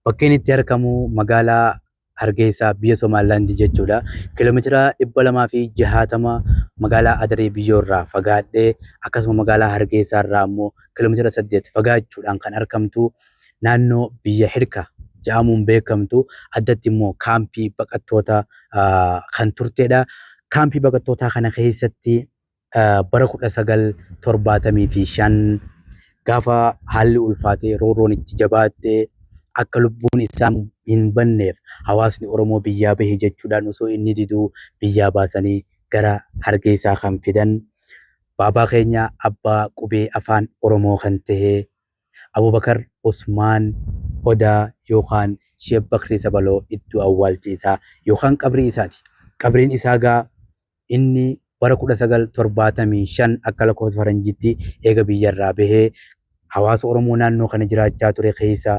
Bakkeen itti argamu magaalaa Hargeysaa biyya Somaalilaandii jechuudha. Kiiloomeetira 260 magaalaa Adaree biyyoorraa fagaadhee akkasuma magaalaa Hargeysaa irraa immoo kiiloomeetira 8 fagaachuudhaan kan argamtu naannoo biyya Hirka jedhamuun beekamtu addatti immoo kaampii baqattoota kan turtedha. Kaampii baqattootaa kana keessatti bara 1975 gaafa haalli ulfaatee roorroon itti jabaattee akka lubbuun isaa hin banneef hawaasni Oromoo biyyaa bahe jechuudhaan osoo inni diduu biyyaa baasanii gara Hargeysaa kan fidan baabaa keenya abbaa qubee afaan Oromoo kan ta'e Abubakar Usmaan Odaa yookaan Sheek Bakrii Sabaloo iddoo awwaalcha isaa yookaan qabrii isaati. Qabriin isaa gaa inni bara 1975 akka lakkoofsa faranjiitti eega biyyarraa bahee hawaasa Oromoo naannoo kana jiraachaa ture keessa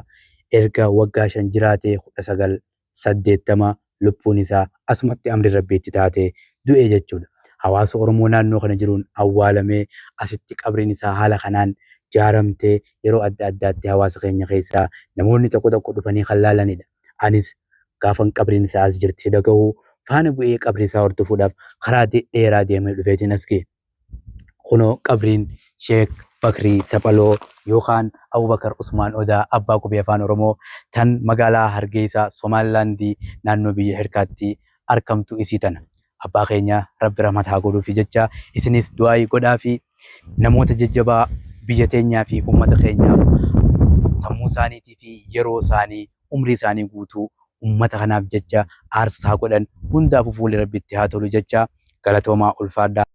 erga waggaa 5 jiraatee 1980 lubbuun isaa asumatti amri rabbiitti taate du'e jechuudha. Hawaasa Oromoo naannoo kana jiruun awwaalamee asitti qabriin isaa haala kanaan jaaramtee yeroo adda addaatti hawaasa keenya keessaa namoonni tokko tokko dhufanii kan laalanidha. Anis gaafan qabriin isaa as jirti dhaga'u faana bu'ee qabrii isaa hordofuudhaaf karaa dheeraa deemee dhufeetiin as ga'e. Kunoo qabriin Sheek Bakrii Sabaloo yookaan Abubakar Usmaan Odaa abbaa qubee afaan Oromoo tan magaalaa Hargeysaa Somaalilaandii naannoo biyya Hirkaatti argamtu isii tana. Abbaa keenya Rabbi rahmataa godhuufi jecha isinis du'aa godhaa fi namoota jajjabaa biyya teenyaa fi uummata keenyaaf sammuu isaaniitii fi yeroo isaanii umrii isaanii guutuu uummata kanaaf jecha aarsaa godhan hundaafuu fuulli Rabbitti haa tolu jecha galatoomaa ulfaadhaa.